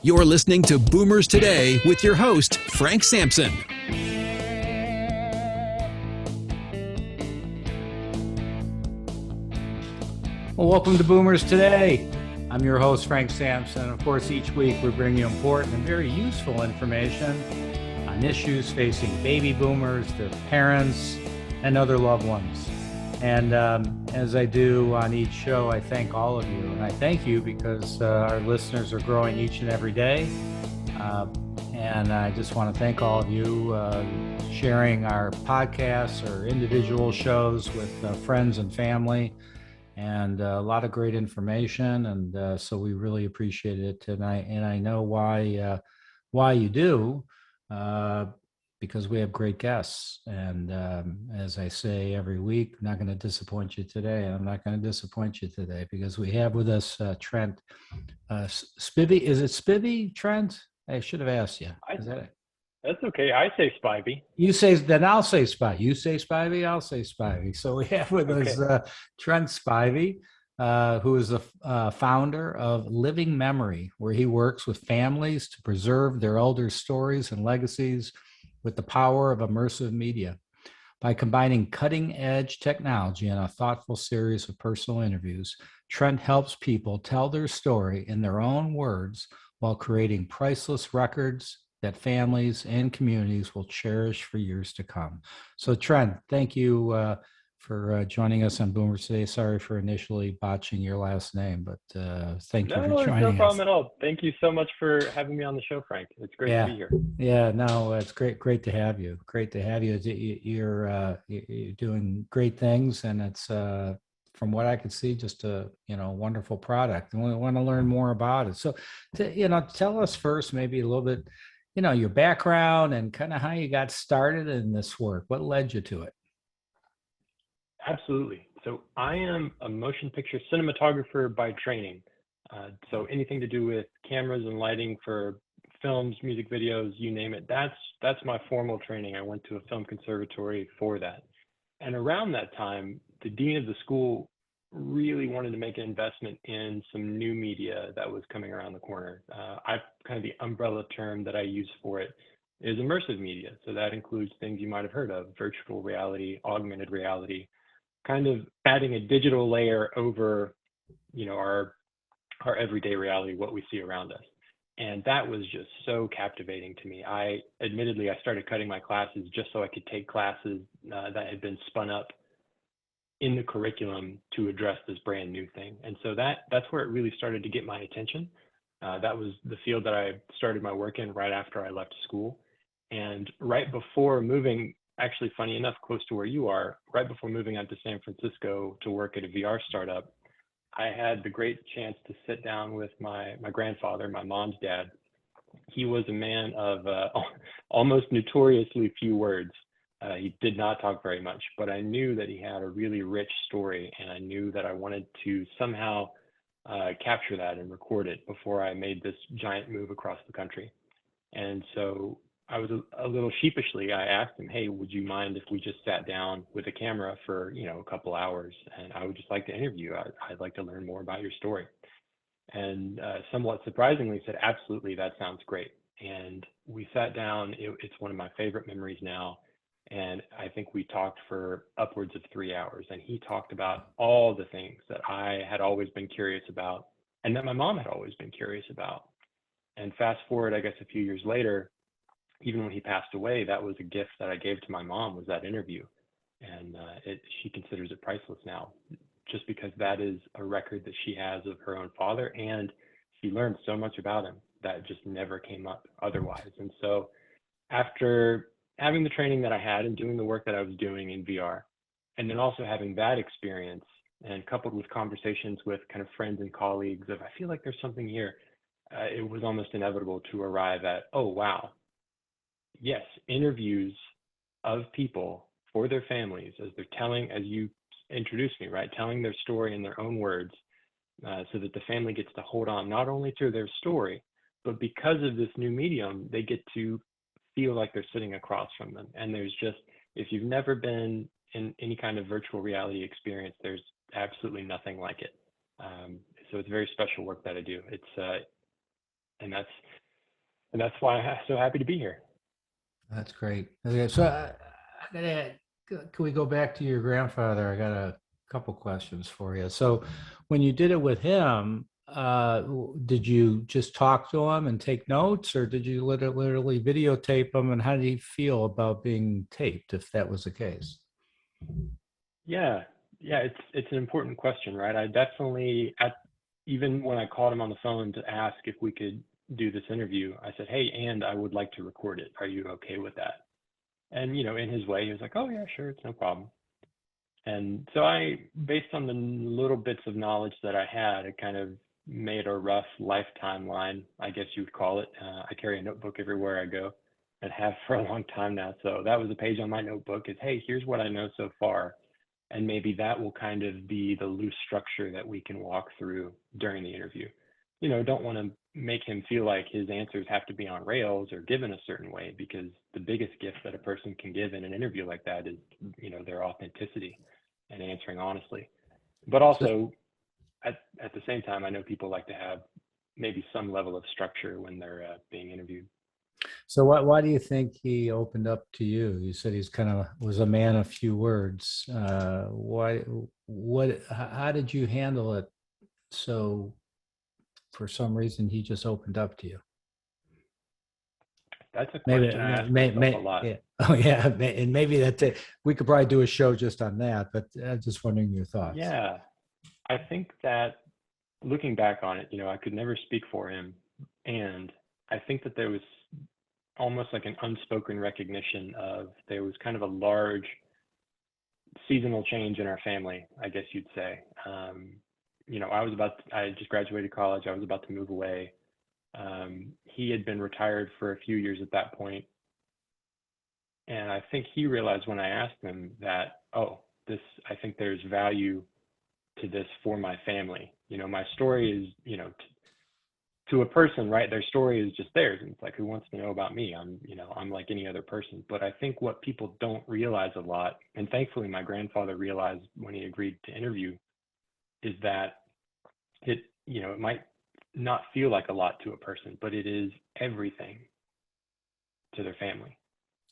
You're listening to Boomers Today with your host, Frank Sampson. Well, welcome to Boomers Today. I'm your host, Frank Sampson. Of course, each week we bring you important and very useful information on issues facing baby boomers, their parents, and other loved ones. And as I do on each show, I thank all of you. And I thank you because our listeners are growing each and every day. And I just want to thank all of you sharing our podcasts or individual shows with friends and family. And a lot of great information, and so we really appreciate it tonight. And I know why you do, because we have great guests. And as I say every week, I'm not going to disappoint you today. I'm not going to disappoint you today because we have with us Trent Spivey. Is it Spivey, Trent? I should have asked you. Is that it? That's okay. I say Spivey. You say, then I'll say Spivey. You say Spivey, I'll say Spivey. So we have with us Trent Spivey, who is the founder of Living Memory, where he works with families to preserve their elders' stories and legacies with the power of immersive media. By combining cutting-edge technology and a thoughtful series of personal interviews, Trent helps people tell their story in their own words while creating priceless records that families and communities will cherish for years to come. So Trent, thank you for joining us on Boomers Today. Sorry for initially botching your last name, but thank you for joining us. No problem at all. Thank you so much for having me on the show, Frank. It's great to be here. Yeah, no, it's great to have you. Great to have you. You're doing great things, and it's from what I could see, just a wonderful product. And we want to learn more about it. So, tell us first, maybe a little bit, your background and kind of how you got started in this work. What led you to it? Absolutely. So I am a motion picture cinematographer by training. So anything to do with cameras and lighting for films, music videos, you name it. That's my formal training. I went to a film conservatory for that. And around that time, the dean of the school really wanted to make an investment in some new media that was coming around the corner. Kind of the umbrella term that I use for it is immersive media. So that includes things you might have heard of: virtual reality, augmented reality, kind of adding a digital layer over, our everyday reality, what we see around us. And that was just so captivating to me. I started cutting my classes just so I could take classes that had been spun up in the curriculum to address this brand new thing. And so that's where it really started to get my attention. That was the field that I started my work in right after I left school. And right before moving, actually funny enough, close to where you are, right before moving out to San Francisco to work at a VR startup, I had the great chance to sit down with my grandfather, my mom's dad. He was a man of almost notoriously few words. He did not talk very much, but I knew that he had a really rich story, and I knew that I wanted to somehow capture that and record it before I made this giant move across the country. And so I was a little sheepishly, I asked him, hey, would you mind if we just sat down with a camera for, a couple hours? And I would just like to interview you. I'd like to learn more about your story. And somewhat surprisingly said, absolutely, that sounds great. And we sat down. It's one of my favorite memories now. And I think we talked for upwards of 3 hours. And he talked about all the things that I had always been curious about and that my mom had always been curious about. And fast forward, I guess, a few years later, even when he passed away, that was a gift that I gave to my mom, was that interview. And she considers it priceless now, just because that is a record that she has of her own father. And she learned so much about him that just never came up otherwise. And so after having the training that I had and doing the work that I was doing in VR, and then also having that experience and coupled with conversations with kind of friends and colleagues of, I feel like there's something here, it was almost inevitable to arrive at, oh, wow. Yes, interviews of people for their families as they're telling, as you introduced me, right, telling their story in their own words, so that the family gets to hold on not only to their story, but because of this new medium, they get to feel like they're sitting across from them. And there's just, if you've never been in any kind of virtual reality experience, there's absolutely nothing like it. So it's very special work that I do. It's and that's why I'm so happy to be here. That's great. Okay, so I gotta, can we go back to your grandfather? I got a couple questions for you. So when you did it with him, did you just talk to him and take notes, or did you literally videotape him? And how did he feel about being taped, if that was the case? Yeah, yeah, it's an important question, right? I definitely, even when I called him on the phone to ask if we could do this interview, I said, hey, and I would like to record it. Are you okay with that? And, in his way, he was like, oh, yeah, sure, it's no problem. And so based on the little bits of knowledge that I had, I kind of made a rough life timeline, I guess you would call it. I carry a notebook everywhere I go and have for a long time now. So that was a page on my notebook is, hey, here's what I know so far. And maybe that will kind of be the loose structure that we can walk through during the interview. Don't want to make him feel like his answers have to be on rails or given a certain way, because the biggest gift that a person can give in an interview like that is, their authenticity and answering honestly. But also, at the same time, I know people like to have maybe some level of structure when they're being interviewed. So why do you think he opened up to you? You said he's kind of was a man of few words. How did you handle it? So for some reason, he just opened up to you. That's a question I ask myself a lot. Yeah. Oh yeah, and maybe we could probably do a show just on that. But I'm just wondering your thoughts. Yeah, I think that looking back on it, I could never speak for him, and I think that there was almost like an unspoken recognition of there was kind of a large seasonal change in our family, I guess you'd say. I just graduated college. I was about to move away. He had been retired for a few years at that point. And I think he realized when I asked him that, I think there's value to this for my family. My story is, to a person, right? Their story is just theirs. And it's like, who wants to know about me? I'm like any other person. But I think what people don't realize a lot, and thankfully my grandfather realized when he agreed to interview, is that it might not feel like a lot to a person, but it is everything to their family.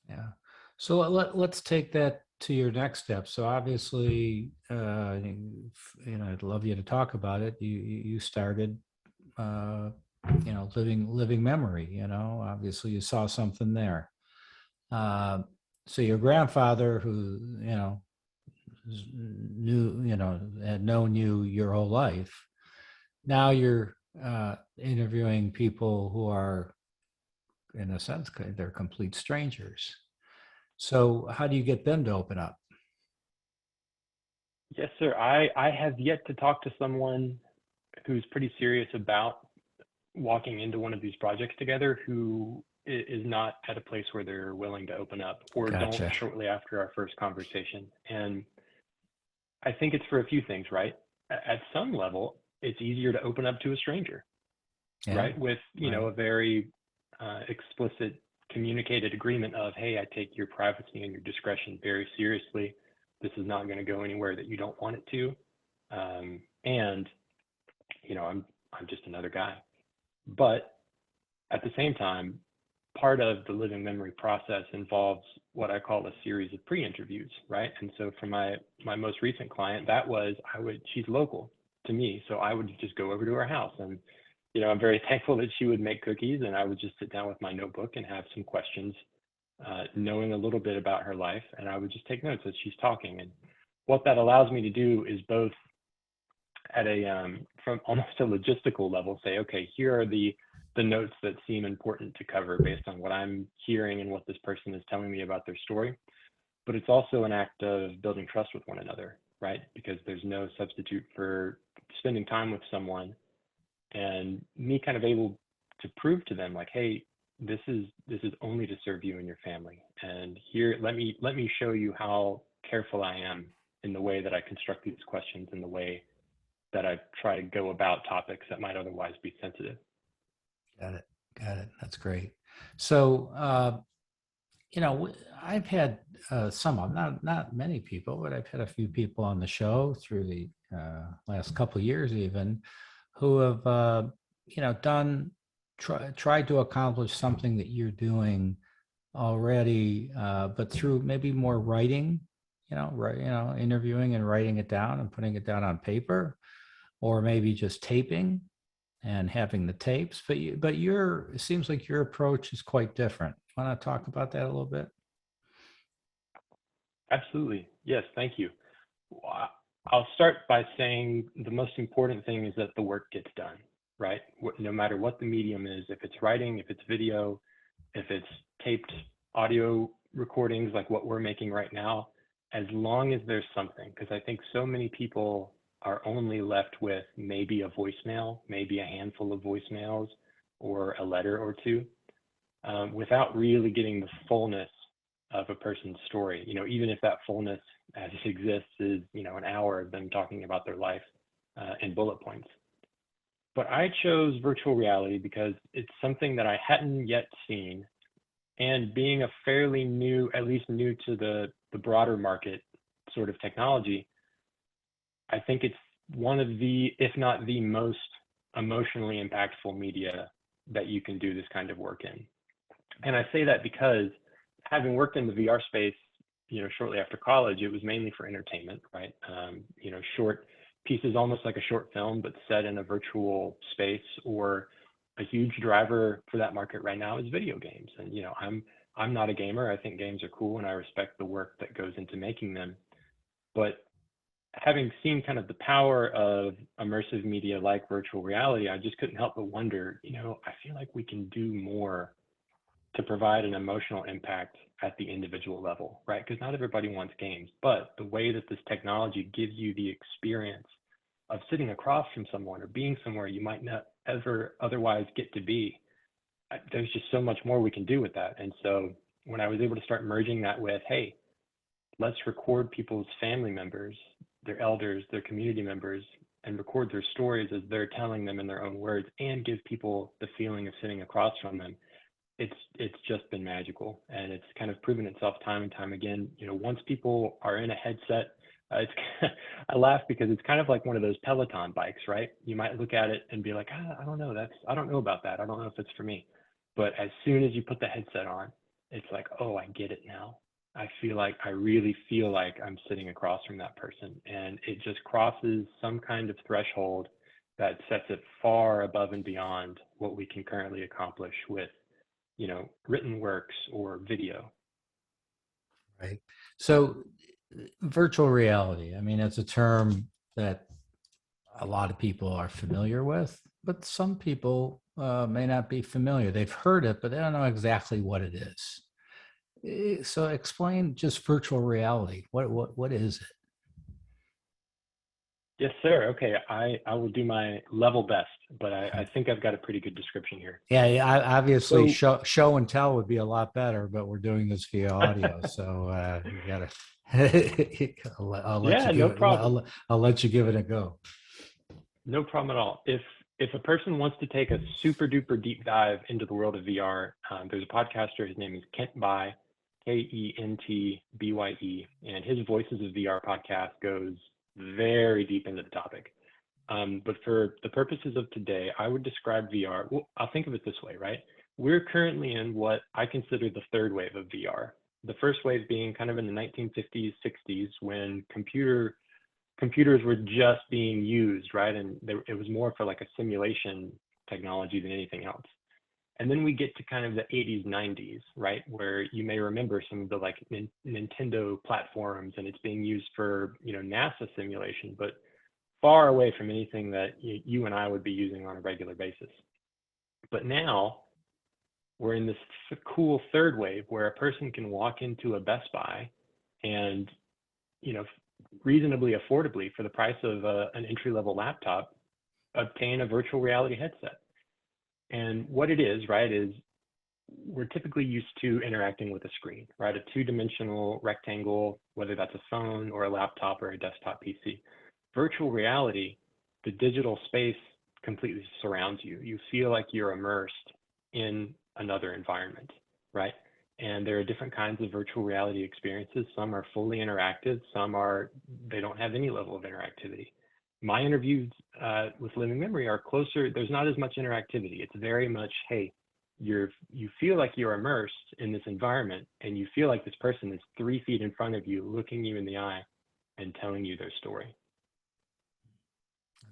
Yeah. So let's take that to your next step. So obviously, I'd love you to talk about it. You started, living memory. Obviously you saw something there. So your grandfather, who had known you your whole life, now you're interviewing people who are, in a sense, they're complete strangers. So how do you get them to open up? Yes, sir. I have yet to talk to someone who's pretty serious about walking into one of these projects together who is not at a place where they're willing to open up or Gotcha. don't shortly after our first conversation. And I think it's for a few things, right? At some level, it's easier to open up to a stranger, right? With, a very explicit communicated agreement of, hey, I take your privacy and your discretion very seriously. This is not going to go anywhere that you don't want it to. And, I'm just another guy. But at the same time, part of the living memory process involves what I call a series of pre-interviews, right? And so for my most recent client, she's local to me. So I would just go over to her house and, I'm very thankful that she would make cookies, and I would just sit down with my notebook and have some questions, knowing a little bit about her life. And I would just take notes as she's talking. And what that allows me to do is both at from almost a logistical level, say, okay, here are the notes that seem important to cover based on what I'm hearing and what this person is telling me about their story. But it's also an act of building trust with one another, right? Because there's no substitute for spending time with someone and me kind of able to prove to them, like, hey, this is only to serve you and your family. And here, let me show you how careful I am in the way that I construct these questions, in the way that I try to go about topics that might otherwise be sensitive. Got it. That's great. So, I've had not many people, but I've had a few people on the show through the last couple of years even, who have, done tried to accomplish something that you're doing already, but through maybe more writing, interviewing and writing it down and putting it down on paper, or maybe just taping and having the tapes. But it seems like your approach is quite different. Want to talk about that a little bit? Absolutely. Yes, thank you. I'll start by saying the most important thing is that the work gets done, right? No matter what the medium is, if it's writing, if it's video, if it's taped audio recordings like what we're making right now, as long as there's something, because I think so many people are only left with maybe a voicemail, maybe a handful of voicemails, or a letter or two, without really getting the fullness of a person's story. Even if that fullness as it exists is, an hour of them talking about their life in bullet points. But I chose virtual reality because it's something that I hadn't yet seen. And being a fairly new, at least new to the broader market sort of technology, I think it's one of the, if not the most emotionally impactful media that you can do this kind of work in. And I say that because having worked in the VR space, shortly after college, it was mainly for entertainment, right? Short pieces, almost like a short film, but set in a virtual space. Or a huge driver for that market right now is video games. And, I'm not a gamer. I think games are cool and I respect the work that goes into making them. But having seen kind of the power of immersive media like virtual reality, I just couldn't help but wonder, I feel like we can do more to provide an emotional impact at the individual level, right? Because not everybody wants games, but the way that this technology gives you the experience of sitting across from someone or being somewhere you might not ever otherwise get to be, there's just so much more we can do with that. And so when I was able to start merging that with, hey, let's record people's family members, their elders, their community members, and record their stories as they're telling them in their own words, and give people the feeling of sitting across from them, it's just been magical. And it's kind of proven itself time and time again. Once people are in a headset, it's I laugh because it's kind of like one of those Peloton bikes, right? You might look at it and be like, I don't know, I don't know about that. I don't know if it's for me. But as soon as you put the headset on, it's like, oh, I get it now. I really feel like I'm sitting across from that person. And it just crosses some kind of threshold that sets it far above and beyond what we can currently accomplish with, written works or video. Right. So virtual reality, I mean, it's a term that a lot of people are familiar with, but some people may not be familiar. They've heard it, but they don't know exactly what it is. So explain just virtual reality. What is it? Yes, sir. Okay, I will do my level best, but I think I've got a pretty good description here. Yeah, obviously So, show and tell would be a lot better, but we're doing this via audio, so you gotta. I'll let you yeah, give no it. problem. I'll let you give it a go. No problem at all. If a person wants to take a super duper deep dive into the world of VR, there's a podcaster. His name is Kent Bye, Kentbye, and his Voices of VR podcast goes very deep into the topic. But for the purposes of today, I would describe VR. Well, I'll think of it this way, right? We're currently in what I consider the third wave of VR. The first wave being kind of in the 1950s, 60s, when computers were just being used, right? And it was more for like a simulation technology than anything else. And then we get to kind of the 80s, 90s, right? Where you may remember some of the like Nintendo platforms, and it's being used for, NASA simulation, but far away from anything that you and I would be using on a regular basis. But now we're in this cool third wave where a person can walk into a Best Buy and, reasonably affordably for the price of an entry-level laptop, obtain a virtual reality headset. And what it is, right, is we're typically used to interacting with a screen, right? A two-dimensional rectangle, whether that's a phone or a laptop or a desktop PC. Virtual reality, the digital space completely surrounds you. You feel like you're immersed in another environment, right? And there are different kinds of virtual reality experiences. Some are fully interactive, they don't have any level of interactivity. my interviews with living memory are closer. There's not as much interactivity. It's very much, hey, you feel like you're immersed in this environment, and you feel like this person is 3 feet in front of you, looking you in the eye and telling you their story.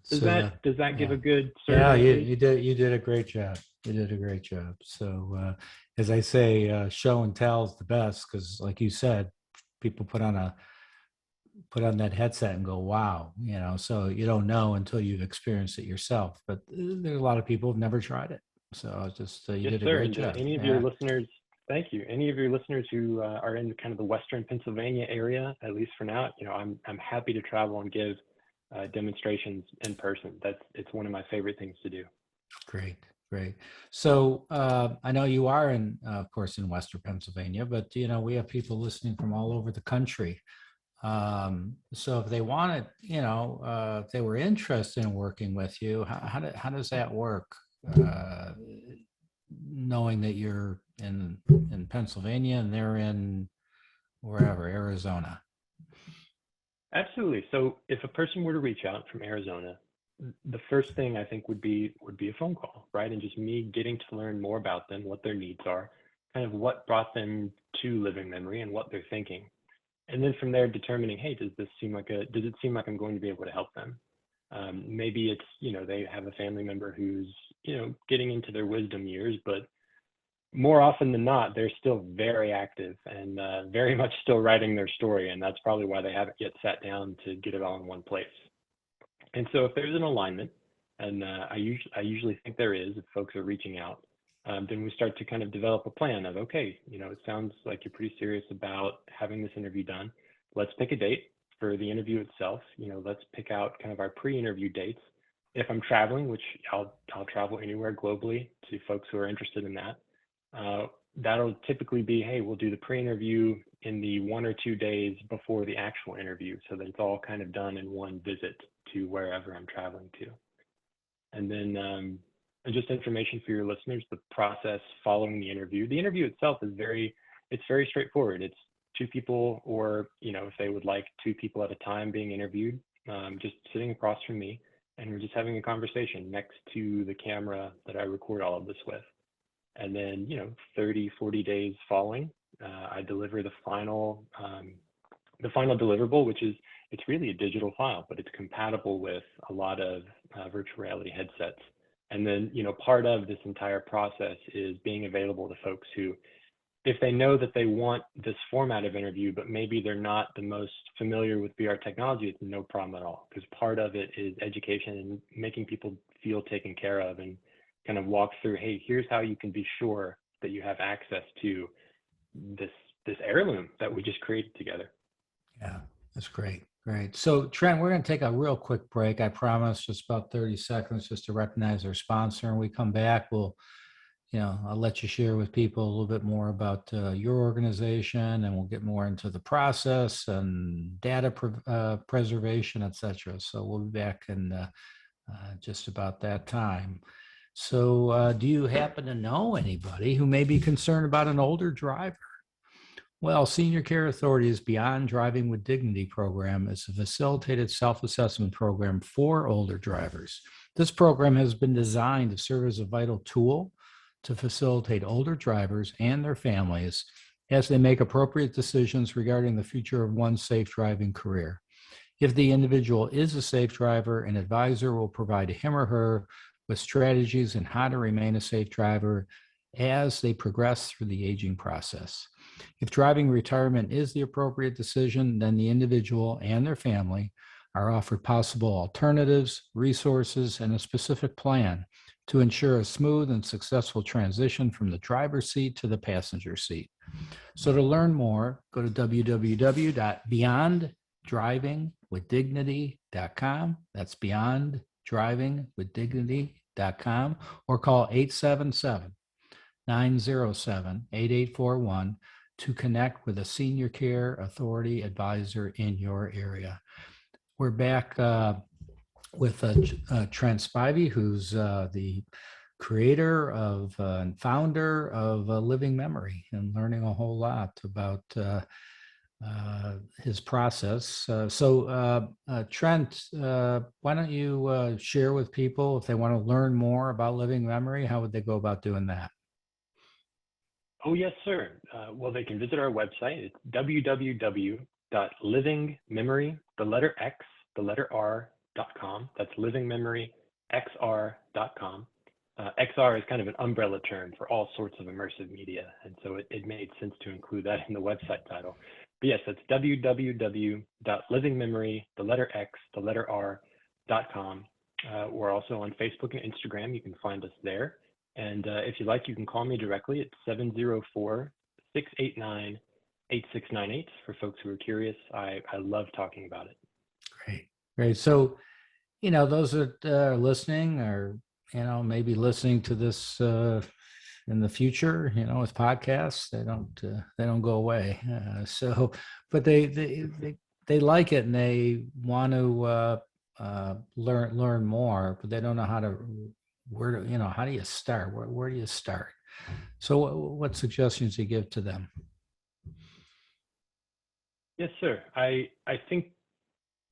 Does that give a good survey? Yeah, you did a great job. You did a great job. So as I say, show and tell is the best, because like you said, people put on that headset and go, wow, so you don't know until you've experienced it yourself. But there's a lot of people who've never tried it. So just you Yes, did a sir. great And job. any of your listeners, thank you. Any of your listeners who are in kind of the Western Pennsylvania area, at least for now, I'm happy to travel and give demonstrations in person. It's one of my favorite things to do. Great. So I know you are of course, in Western Pennsylvania, but we have people listening from all over the country. So if they wanted, if they were interested in working with you, how does that work? Knowing that you're in Pennsylvania and they're in wherever, Arizona. Absolutely. So if a person were to reach out from Arizona, the first thing I think would be a phone call, right? And just me getting to learn more about them, what their needs are, kind of what brought them to living memory and what they're thinking. And then from there, determining, hey, does it seem like I'm going to be able to help them? Maybe it's, they have a family member who's, getting into their wisdom years, but more often than not, they're still very active and very much still writing their story. And that's probably why they haven't yet sat down to get it all in one place. And so if there's an alignment, and I usually think there is, if folks are reaching out, then we start to kind of develop a plan of, okay, it sounds like you're pretty serious about having this interview done. Let's pick a date for the interview itself. Let's pick out kind of our pre-interview dates. If I'm traveling, which I'll travel anywhere globally to folks who are interested in that, that'll typically be, hey, we'll do the pre-interview in the 1 or 2 days before the actual interview, so that it's all kind of done in one visit to wherever I'm traveling to. And then and just information for your listeners, the process following the interview. The interview itself is very straightforward. It's 2 people, or, if they would like 2 people at a time being interviewed, just sitting across from me, and we're just having a conversation next to the camera that I record all of this with. And then, 30, 40 days following, I deliver the final deliverable, which is, it's really a digital file, but it's compatible with a lot of virtual reality headsets. And then, part of this entire process is being available to folks who, if they know that they want this format of interview, but maybe they're not the most familiar with VR technology, it's no problem at all. Because part of it is education and making people feel taken care of, and kind of walk through, hey, here's how you can be sure that you have access to this heirloom that we just created together. Yeah, that's great. So Trent, we're going to take a real quick break. I promise, just about 30 seconds, just to recognize our sponsor. And we come back, I'll let you share with people a little bit more about your organization, and we'll get more into the process and data preservation, etc. So we'll be back in just about that time. So do you happen to know anybody who may be concerned about an older driver? Well, Senior Care Authority's Beyond Driving with Dignity program is a facilitated self-assessment program for older drivers. This program has been designed to serve as a vital tool to facilitate older drivers and their families as they make appropriate decisions regarding the future of one's safe driving career. If the individual is a safe driver, an advisor will provide him or her with strategies on how to remain a safe driver as they progress through the aging process. If driving retirement is the appropriate decision, then the individual and their family are offered possible alternatives, resources, and a specific plan to ensure a smooth and successful transition from the driver's seat to the passenger seat. So to learn more, go to www.beyonddrivingwithdignity.com. That's beyonddrivingwithdignity.com, or call 877-907-8841 to connect with a Senior Care Authority advisor in your area. We're back with Trent Spivey, who's the creator of and founder of Living Memory, and learning a whole lot about his process. Trent, why don't you share with people if they want to learn more about living memory, how would they go about doing that? Oh, yes, sir. Well, they can visit our website. It's www.livingmemory, the letter X, the letter R.com. That's livingmemoryxr.com. XR is kind of an umbrella term for all sorts of immersive media. And so it made sense to include that in the website title. But yes, that's www.livingmemory, the letter X, the letter R.com. We're also on Facebook and Instagram. You can find us there. And if you like, you can call me directly at 704-689-8698 for folks who are curious. I love talking about it. Great. So, those that are listening or, maybe listening to this in the future, with podcasts, they don't go away. But they like it and they want to learn more, but they don't know how how do you start? Where do you start? So what suggestions do you give to them? Yes, sir. I think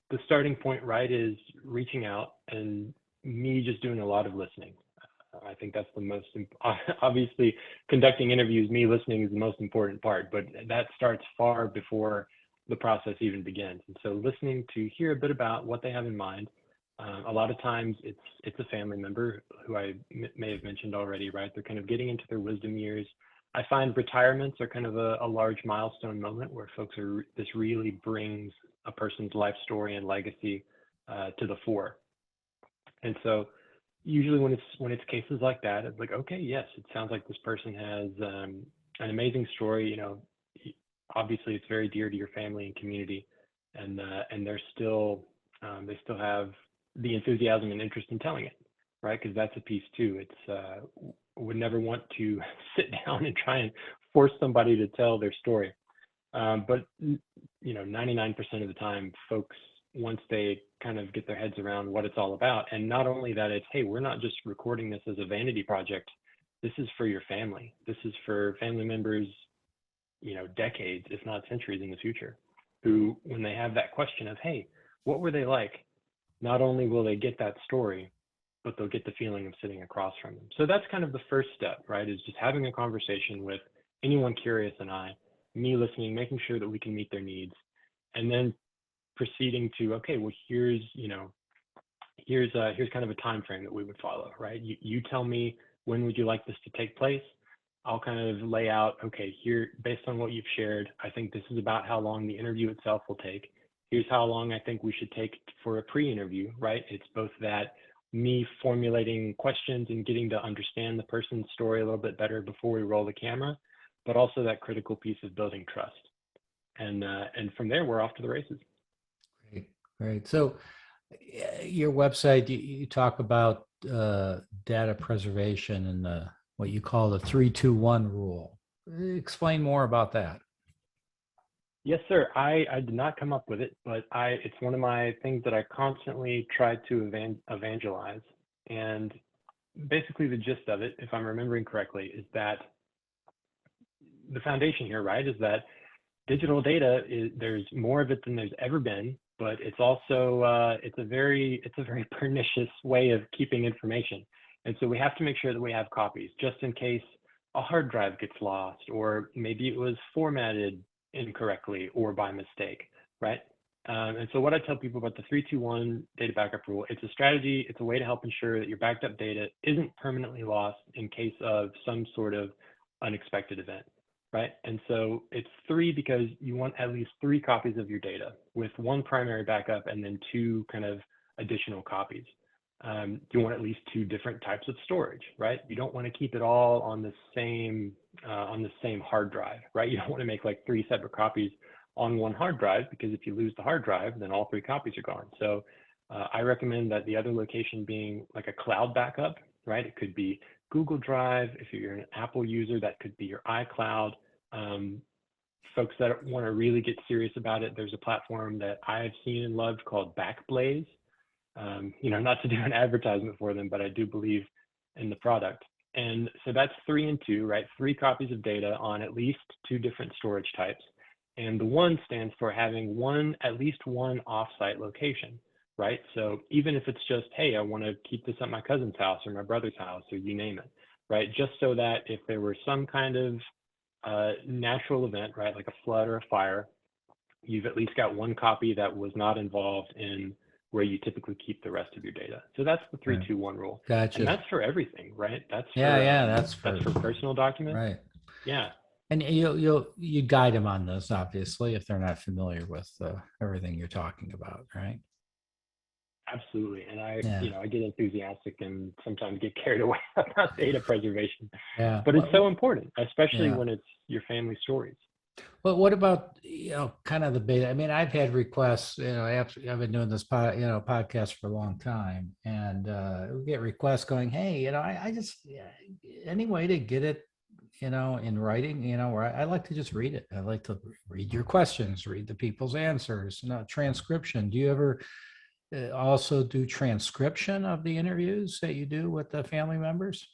the starting point, right, is reaching out and me just doing a lot of listening. I think that's the most, obviously conducting interviews, me listening is the most important part, but that starts far before the process even begins. And so listening to hear a bit about what they have in mind. A lot of times it's a family member who I may have mentioned already, right? They're kind of getting into their wisdom years. I find retirements are kind of a large milestone moment where folks this really brings a person's life story and legacy to the fore. And so usually when it's cases like that, it's like, okay, yes, it sounds like this person has an amazing story. Obviously it's very dear to your family and community, and they still have the enthusiasm and interest in telling it, right? Because that's a piece too. It's would never want to sit down and try and force somebody to tell their story. But 99% of the time, folks, once they kind of get their heads around what it's all about, and not only that, it's, hey, we're not just recording this as a vanity project. This is for your family. This is for family members, decades, if not centuries in the future, who, when they have that question of, hey, what were they like? Not only will they get that story, but they'll get the feeling of sitting across from them. So that's kind of the first step, right? Is just having a conversation with anyone curious and me listening, making sure that we can meet their needs, and then proceeding to, okay, well, here's kind of a time frame that we would follow, right? You tell me, when would you like this to take place? I'll kind of lay out, okay, here, based on what you've shared, I think this is about how long the interview itself will take. Here's how long I think we should take for a pre-interview, right? It's both that me formulating questions and getting to understand the person's story a little bit better before we roll the camera, but also that critical piece of building trust. And from there, we're off to the races. Great. So your website, you talk about data preservation and what you call the 3-2-1 rule. Explain more about that. Yes, sir. I did not come up with it, but it's one of my things that I constantly try to evangelize. And basically the gist of it, if I'm remembering correctly, is that the foundation here, right, is that digital data there's more of it than there's ever been, but it's also it's a very pernicious way of keeping information. And so we have to make sure that we have copies just in case a hard drive gets lost, or maybe it was formatted incorrectly or by mistake, right? And so what I tell people about the 3-2-1 data backup rule, it's a strategy, it's a way to help ensure that your backed up data isn't permanently lost in case of some sort of unexpected event, right? And so it's 3 because you want at least 3 copies of your data with 1 primary backup and then 2 kind of additional copies. You want at least 2 different types of storage, right? You don't want to keep it all on the same hard drive, right? You don't want to make like 3 separate copies on 1 hard drive, because if you lose the hard drive, then all 3 copies are gone. So I recommend that the other location being like a cloud backup, right? It could be Google Drive. If you're an Apple user, that could be your iCloud. Folks that want to really get serious about it, there's a platform that I've seen and loved called Backblaze. Not to do an advertisement for them, but I do believe in the product. And so that's 3 and 2, right? 3 copies of data on at least 2 different storage types. And the 1 stands for having at least one offsite location, right? So even if it's just, hey, I want to keep this at my cousin's house or my brother's house or you name it, right? Just so that if there were some kind of natural event, right, like a flood or a fire, you've at least got one copy that was not involved in where you typically keep the rest of your data. So that's the 3-2-1 rule. Gotcha. And that's for everything, right? That's for, that's for personal documents. Right. Yeah. And you guide them on this, obviously, if they're not familiar with everything you're talking about, right? Absolutely. And I get enthusiastic and sometimes get carried away about data preservation. Yeah. But it's so important, especially when it's your family stories. Well, what about, kind of the beta? I mean, I've had requests, I've been doing this podcast for a long time, and we get requests going, hey, I just, any way to get it, in writing, where I like to just read it. I like to read your questions, read the people's answers, transcription. Do you ever also do transcription of the interviews that you do with the family members?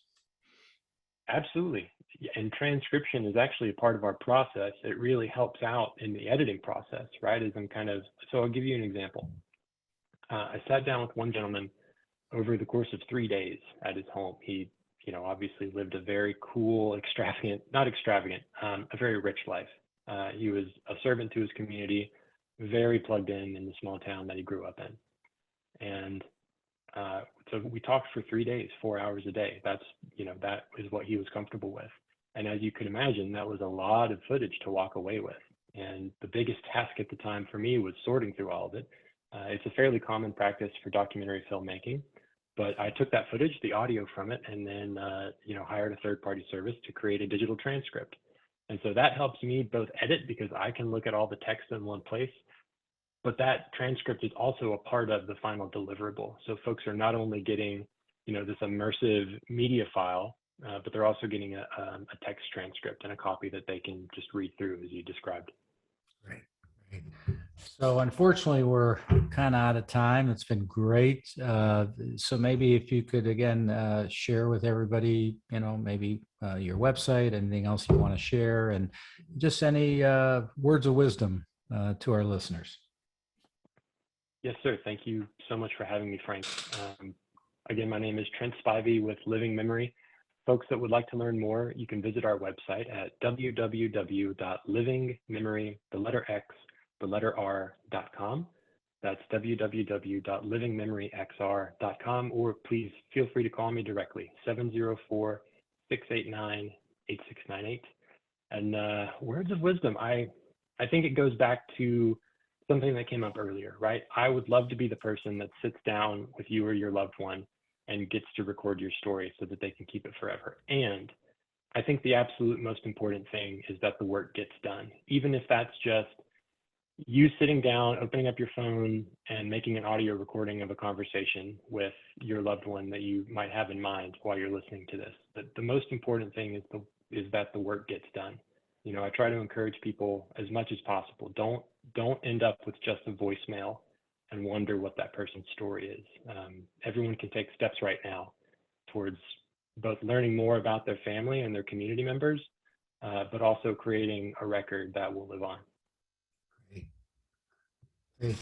Absolutely. And transcription is actually a part of our process. It really helps out in the editing process, right? So I'll give you an example. I sat down with one gentleman over the course of 3 days at his home. He, obviously lived a very cool, a very rich life. He was a servant to his community, very plugged in the small town that he grew up in. And so we talked for 3 days, 4 hours a day. That is what he was comfortable with. And as you can imagine, that was a lot of footage to walk away with. And the biggest task at the time for me was sorting through all of it. It's a fairly common practice for documentary filmmaking, but I took that footage, the audio from it, and then hired a third-party service to create a digital transcript. And so that helps me both edit because I can look at all the text in one place, but that transcript is also a part of the final deliverable. So folks are not only getting, this immersive media file, but they're also getting a text transcript and a copy that they can just read through, as you described. Right. So unfortunately, we're kind of out of time. It's been great. So maybe if you could, again, share with everybody, maybe your website, anything else you want to share, and just any words of wisdom to our listeners. Yes, sir. Thank you so much for having me, Frank. Again, my name is Trent Spivey with Living Memory. Folks that would like to learn more, you can visit our website at www.livingmemory.r.com. That's www.livingmemoryxr.com, or please feel free to call me directly, 704-689-8698. And words of wisdom, I think it goes back to something that came up earlier, right? I would love to be the person that sits down with you or your loved one and gets to record your story so that they can keep it forever. And I think the absolute most important thing is that the work gets done. Even if that's just you sitting down, opening up your phone and making an audio recording of a conversation with your loved one that you might have in mind while you're listening to this. But the most important thing is that the work gets done. I try to encourage people as much as possible. Don't end up with just a voicemail and wonder what that person's story is. Everyone can take steps right now towards both learning more about their family and their community members, but also creating a record that will live on. Great.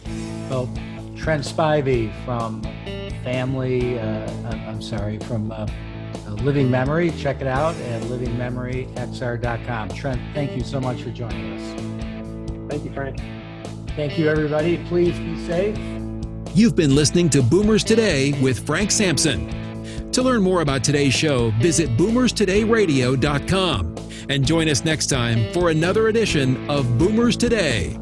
Well, Trent Spivey from Living Memory. Check it out at livingmemoryxr.com. Trent, thank you so much for joining us. Thank you, Frank. Thank you, everybody. Please be safe. You've been listening to Boomers Today with Frank Sampson. To learn more about today's show, visit boomerstodayradio.com and join us next time for another edition of Boomers Today.